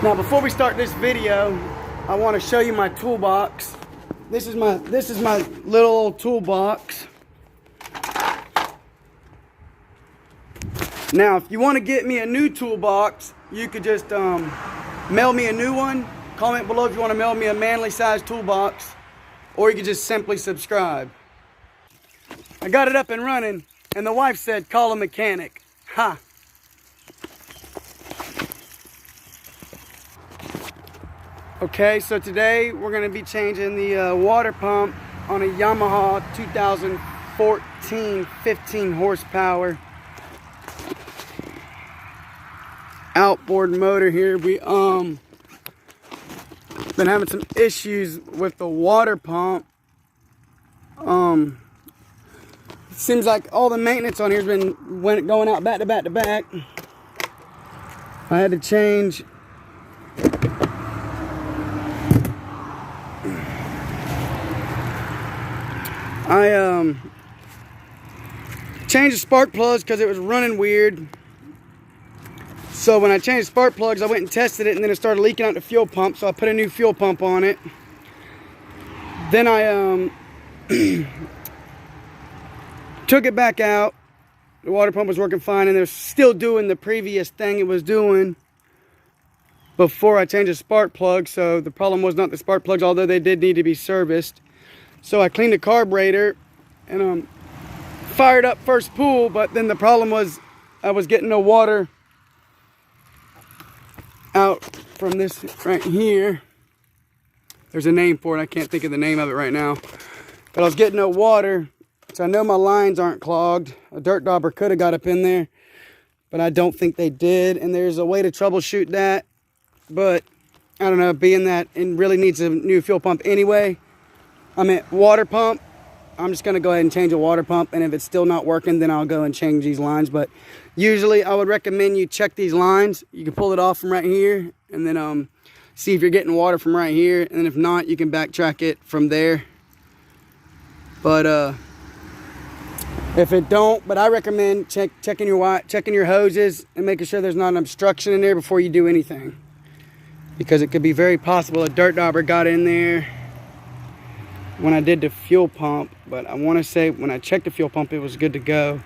Now before we start this video, I want to show you my toolbox. This is my little old toolbox. Now if you want to get me a new toolbox, you could just mail me a new one. Comment below if you want to mail me a manly sized toolbox, or you could just simply subscribe. I got it up and running, and the wife said call a mechanic. Ha! Okay, so today we're going to be changing the water pump on a Yamaha 2014 15 horsepower outboard motor here. We been having some issues with the water pump. Seems like all the maintenance on here has been going out back to back to back. I had to change changed the spark plugs because it was running weird. So when I changed spark plugs, I went and tested it, and then it started leaking out the fuel pump, so I put a new fuel pump on it. Then I took it back out. The water pump was working fine, and it was still doing the previous thing it was doing before I changed the spark plug. So the problem was not the spark plugs, although they did need to be serviced. So I cleaned the carburetor and fired up first pool, but then the problem was I was getting no water out from this right here. There's a name for it. I can't think of the name of it right now. But I was getting no water, so I know my lines aren't clogged. A dirt dauber could have got up in there, but I don't think they did. And there's a way to troubleshoot that, but I don't know, being that it really needs a new fuel pump anyway. I mean, water pump, I'm just going to go ahead and change a water pump, and if it's still not working, then I'll go and change these lines. But usually I would recommend you check these lines. You can pull it off from right here, and then see if you're getting water from right here, and then if not, you can backtrack it from there. But if it don't, but I recommend checking your hoses and making sure there's not an obstruction in there before you do anything, because it could be very possible a dirt dauber got in there when I did the fuel pump. But I want to say when I checked the fuel pump, it was good to go.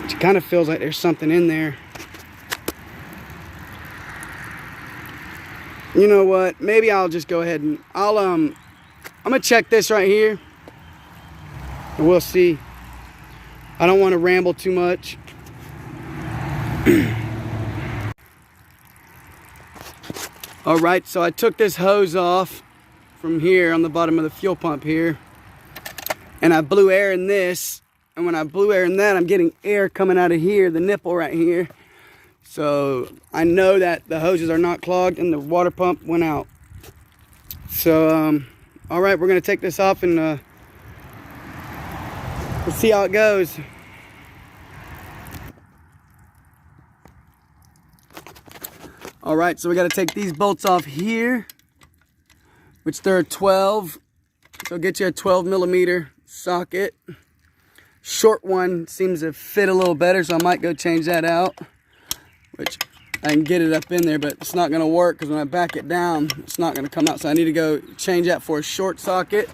It kind of feels like there's something in there. You know what? Maybe I'll just go ahead and I'm gonna check this right here, and we'll see. I don't want to ramble too much. All right, so I took this hose off from here on the bottom of the fuel pump here, and I blew air in this. And when I blew air in that, I'm getting air coming out of here, the nipple right here. So I know that the hoses are not clogged and the water pump went out. So, all right, we're gonna take this off and we'll see how it goes. All right, so we gotta take these bolts off here, which they're 12. So get you a 12 millimeter socket. Short one seems to fit a little better, so I might go change that out, which I can get it up in there, but it's not gonna work because when I back it down, it's not gonna come out. So I need to go change that for a short socket.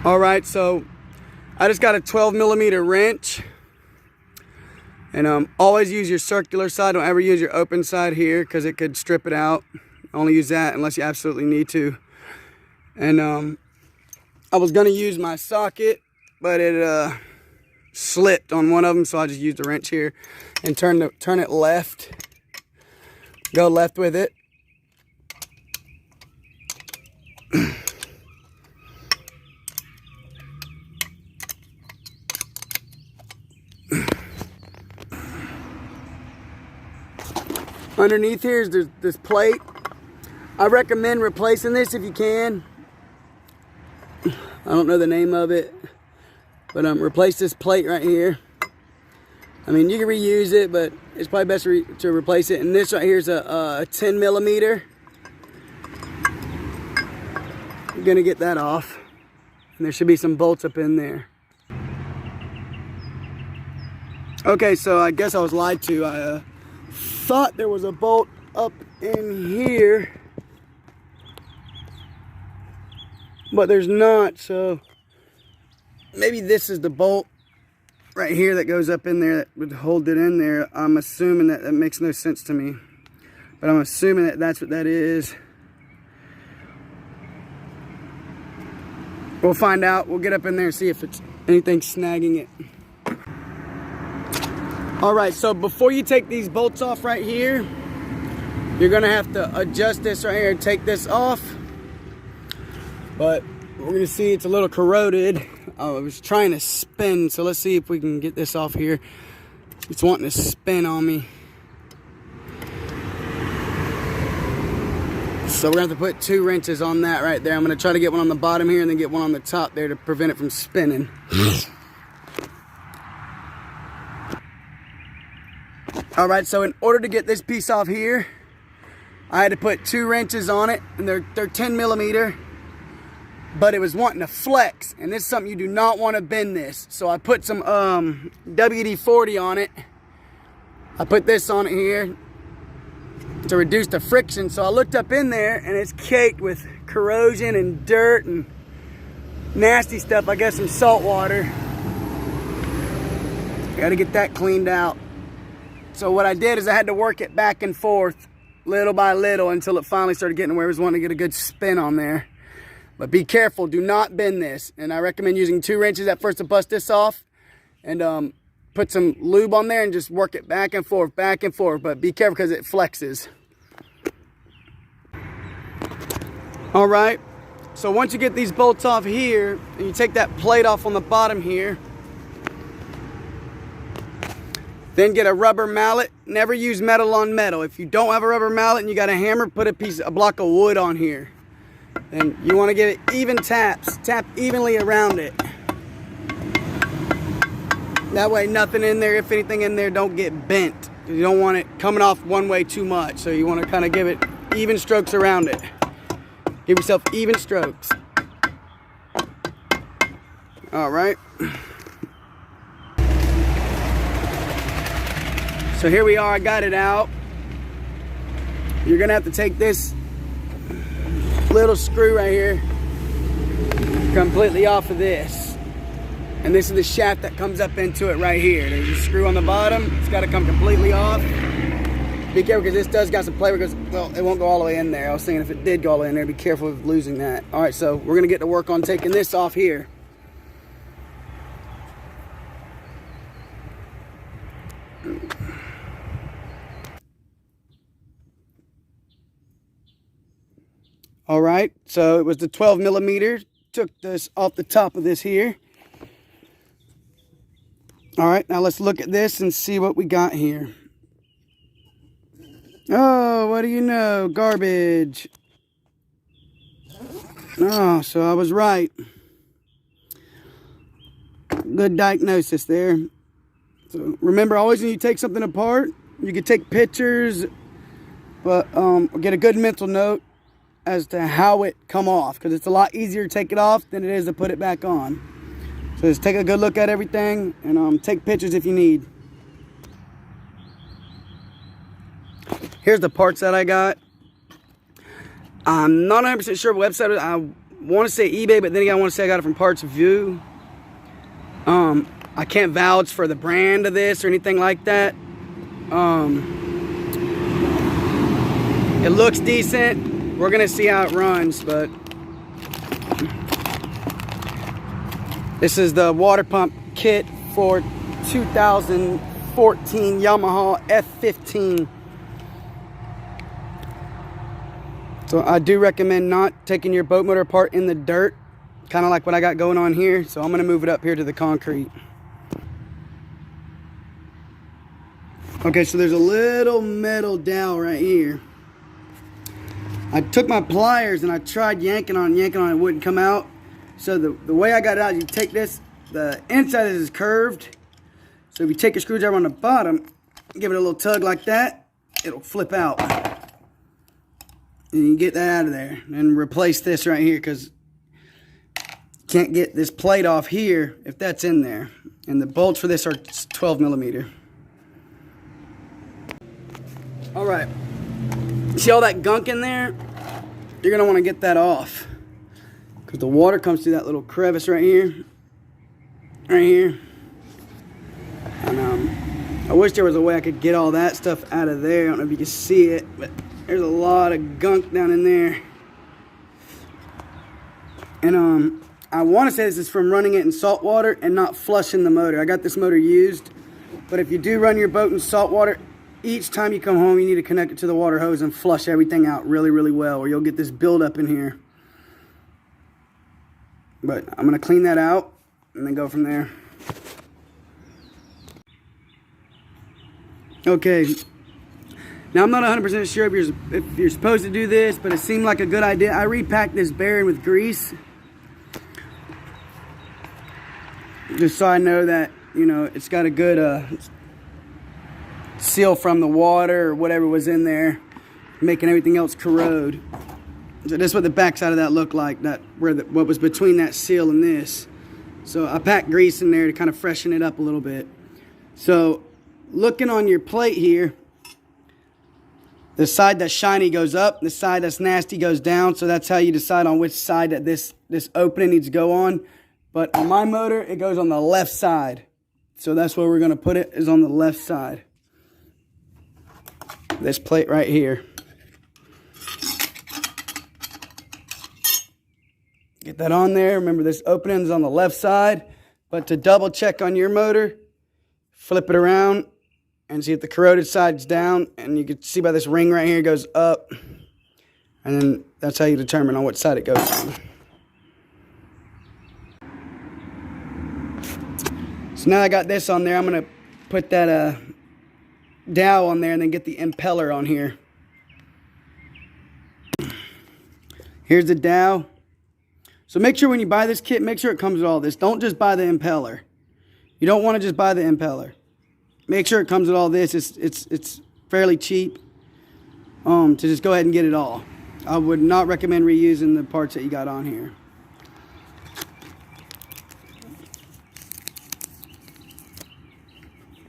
All right, so I just got a 12 millimeter wrench, and always use your circular side. Don't ever use your open side here because it could strip it out. Only use that unless you absolutely need to. And I was gonna use my socket, but it slipped on one of them, so I just used the wrench here and turn it left. Go left with it. Underneath here is this plate. I recommend replacing this if you can. I don't know the name of it, but replace this plate right here. I mean, you can reuse it, but it's probably best to replace it. And this right here is a 10 millimeter. I'm gonna get that off. And there should be some bolts up in there. Okay, so I guess I was lied to. I thought there was a bolt up in here, but there's not. So maybe this is the bolt right here that goes up in there that would hold it in there. I'm assuming that makes no sense to me, but I'm assuming that that's what that is. We'll find out. We'll get up in there and see if it's anything snagging it. All right, so before you take these bolts off right here, you're gonna have to adjust this right here and take this off. But we're gonna see it's a little corroded. I was trying to spin, so let's see if we can get this off here. It's wanting to spin on me. So we're gonna have to put 2 wrenches on that right there. I'm gonna try to get one on the bottom here and then get one on the top there to prevent it from spinning. All right, so in order to get this piece off here, I had to put 2 wrenches on it, and they're 10 millimeter, but it was wanting to flex, and this is something you do not want to bend this. So I put some WD-40 on it. I put this on it here to reduce the friction. So I looked up in there, and it's caked with corrosion and dirt and nasty stuff. I guess some salt water. Got to get that cleaned out. So what I did is I had to work it back and forth little by little until it finally started getting where it was wanting to get a good spin on there. But be careful, do not bend this. And I recommend using 2 wrenches at first to bust this off, and put some lube on there and just work it back and forth, but be careful because it flexes. All right, so once you get these bolts off here, and you take that plate off on the bottom here, then get a rubber mallet. Never use metal on metal. If you don't have a rubber mallet and you got a hammer, put a block of wood on here. And you want to give it even taps. Tap evenly around it. That way nothing in there, if anything in there, don't get bent. You don't want it coming off one way too much. So you want to kind of give it even strokes around it. Give yourself even strokes. All right. So here we are, I got it out. You're gonna have to take this little screw right here completely off of this. And this is the shaft that comes up into it right here. There's a screw on the bottom, it's gotta come completely off. Be careful because this does got some play because, well, it won't go all the way in there. I was saying if it did go all the way in there, be careful of losing that. All right, so we're gonna get to work on taking this off here. All right, so it was the 12 millimeter. Took this off the top of this here. All right, now let's look at this and see what we got here. Oh, what do you know? Garbage. Oh, so I was right. Good diagnosis there. So remember, always when you take something apart, you can take pictures, but get a good mental note as to how it come off, because it's a lot easier to take it off than it is to put it back on. So just take a good look at everything and take pictures if you need. Here's the parts that I got. I'm not 100% sure what website. I want to say eBay, but then again I want to say I got it from Parts View. I can't vouch for the brand of this or anything like that. It looks decent. We're gonna see how it runs, but this is the water pump kit for 2014 Yamaha F15. So I do recommend not taking your boat motor apart in the dirt, kind of like what I got going on here. So I'm gonna move it up here to the concrete. Okay, so there's a little metal dowel right here. I took my pliers and I tried yanking on it, it wouldn't come out. So the way I got it out, you take this, the inside of this is curved. So if you take a screwdriver on the bottom, give it a little tug like that, it'll flip out. And you can get that out of there and replace this right here, because can't get this plate off here if that's in there. And the bolts for this are 12 millimeter. All right, see all that gunk in there? You're gonna wanna get that off, because the water comes through that little crevice right here. And I wish there was a way I could get all that stuff out of there. I don't know if you can see it, but there's a lot of gunk down in there. And I want to say this is from running it in salt water and not flushing the motor. I got this motor used, but if you do run your boat in salt water, each time you come home, you need to connect it to the water hose and flush everything out really, really well, or you'll get this buildup in here. But I'm going to clean that out and then go from there. Okay, now I'm not 100% sure if you're supposed to do this, but it seemed like a good idea. I repacked this bearing with grease, just so I know that, you know, it's got a good seal from the water or whatever was in there, making everything else corrode. So this is what the backside of that looked like, what was between that seal and this. So I packed grease in there to kind of freshen it up a little bit. So looking on your plate here, the side that's shiny goes up, the side that's nasty goes down. So that's how you decide on which side that this opening needs to go on. But on my motor, it goes on the left side. So that's where we're going to put it, is on the left side. This plate right here. Get that on there. Remember, this opening is on the left side. But to double check on your motor, flip it around and see if the corroded side's down. And you can see by this ring right here, it goes up. And then that's how you determine on what side it goes on. So now I got this on there, I'm going to put that dowel on there and then get the impeller on here. Here's the dowel. So make sure when you buy this kit, make sure it comes with all this. Don't just buy the impeller. You don't want to just buy the impeller. Make sure it comes with all this. It's fairly cheap to just go ahead and get it all. I would not recommend reusing the parts that you got on here.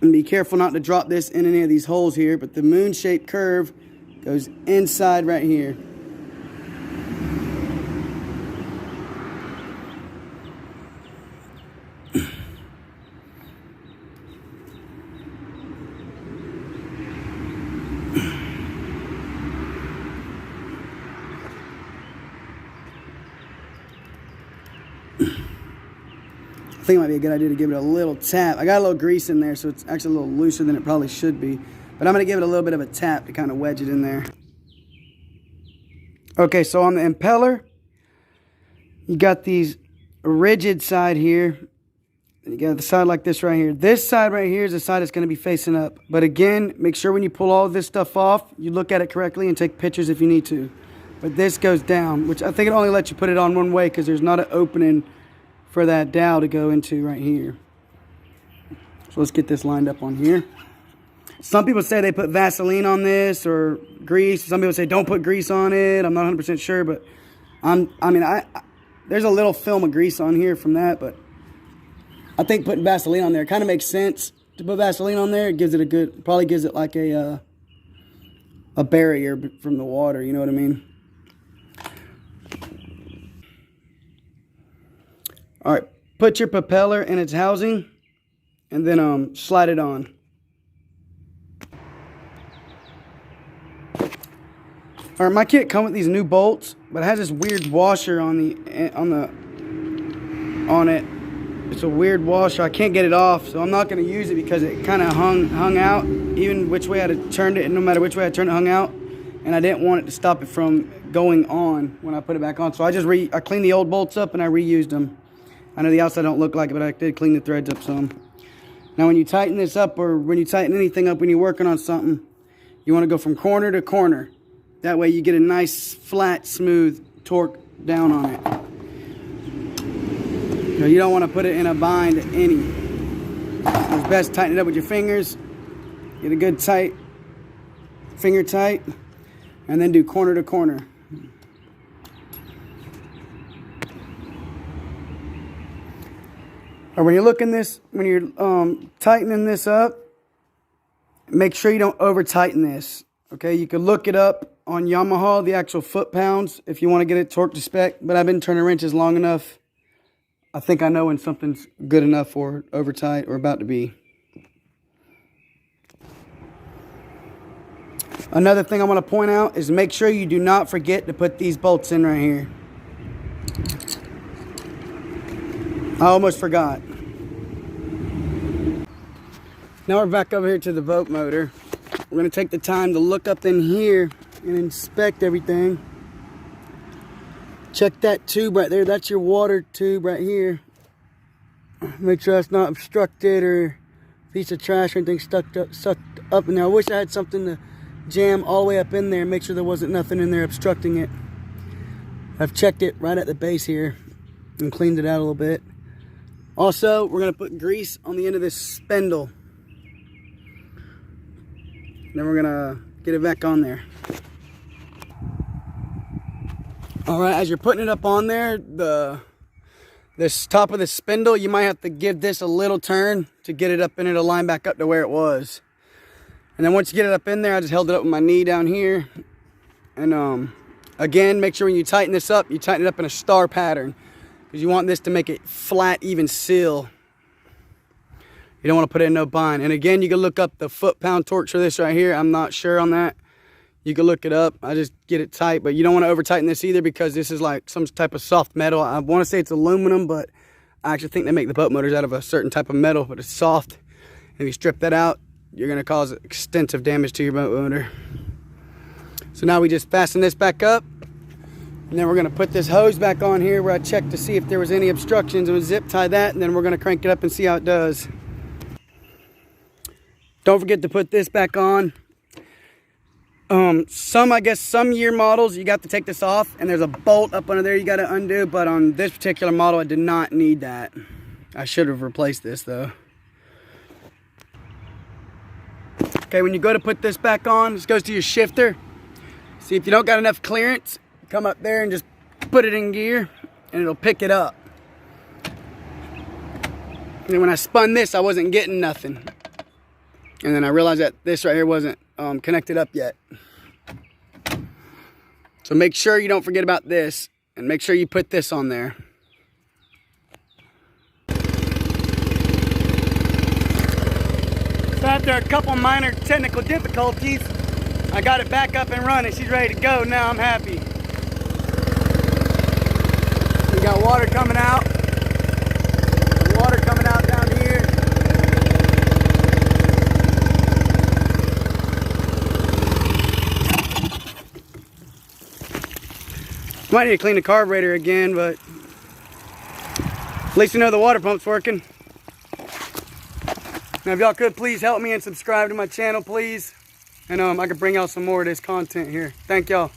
And be careful not to drop this in any of these holes here, but the moon-shaped curve goes inside right here. I think it might be a good idea to give it a little tap. I got a little grease in there, so it's actually a little looser than it probably should be. But I'm going to give it a little bit of a tap to kind of wedge it in there. Okay, so on the impeller, you got these rigid side here. And you got the side like this right here. This side right here is the side that's going to be facing up. But again, make sure when you pull all this stuff off, you look at it correctly and take pictures if you need to. But this goes down, which I think it only lets you put it on one way because there's not an opening for that dowel to go into right here. So let's get this lined up on here. Some people say they put Vaseline on this or grease. Some people say don't put grease on it. I'm not 100% sure, but there's a little film of grease on here from that, but I think putting Vaseline on there kind of makes sense to put Vaseline on there. It gives it a good, probably gives it like a barrier from the water, you know what I mean? All right, put your propeller in its housing and then slide it on. All right, my kit comes with these new bolts, but it has this weird washer on it. It's a weird washer. I can't get it off, so I'm not going to use it because it kind of hung out. Even which way I turned it, and no matter which way I turned it, hung out. And I didn't want it to stop it from going on when I put it back on. So I cleaned the old bolts up and I reused them. I know the outside don't look like it, but I did clean the threads up some. Now when you tighten this up, or when you tighten anything up when you're working on something, you want to go from corner to corner. That way you get a nice, flat, smooth torque down on it. You don't want to put it in a bind any. It's best tighten it up with your fingers. Get a good tight, finger tight, and then do corner to corner. Or when you're looking this, when you're tightening this up, make sure you don't over tighten this. Okay, you can look it up on Yamaha, the actual foot-pounds, if you want to get it torqued to spec. But I've been turning wrenches long enough. I think I know when something's good enough for over tight or about to be. Another thing I want to point out is make sure you do not forget to put these bolts in right here. I almost forgot. Now we're back over here to the boat motor. We're going to take the time to look up in here and inspect everything. Check that tube right there. That's your water tube right here. Make sure that's not obstructed or a piece of trash or anything sucked up in there. I wish I had something to jam all the way up in there and make sure there wasn't nothing in there obstructing it. I've checked it right at the base here and cleaned it out a little bit. Also, we're going to put grease on the end of this spindle. Then we're gonna get it back on there. All right, as you're putting it up on there, this top of the spindle, you might have to give this a little turn to get it up in it to line back up to where it was. And then once you get it up in there, I just held it up with my knee down here. And again, make sure when you tighten this up, you tighten it up in a star pattern, because you want this to make it flat, even seal. You don't want to put it in no bind. And again, you can look up the foot-pound torque for this right here. I'm not sure on that. You can look it up. I just get it tight, but you don't want to over-tighten this either, because this is like some type of soft metal. I want to say it's aluminum, but I actually think they make the boat motors out of a certain type of metal, but it's soft. If you strip that out, you're going to cause extensive damage to your boat motor. So now we just fasten this back up, and then we're going to put this hose back on here where I checked to see if there was any obstructions, and we'll zip tie that, and then we're going to crank it up and see how it does. Don't forget to put this back on. I guess some year models, you got to take this off, and there's a bolt up under there you got to undo, but on this particular model, I did not need that. I should have replaced this, though. Okay, when you go to put this back on, this goes to your shifter. See, if you don't got enough clearance, come up there and just put it in gear, and it'll pick it up. And then when I spun this, I wasn't getting nothing. And then I realized that this right here wasn't connected up yet. So make sure you don't forget about this, and make sure you put this on there. So after a couple minor technical difficulties, I got it back up and running. She's ready to go now. I'm happy. We got water coming out. Water coming out down here. Might need to clean the carburetor again, but at least you know the water pump's working. Now, if y'all could please help me and subscribe to my channel, please. And I can bring out some more of this content here. Thank y'all.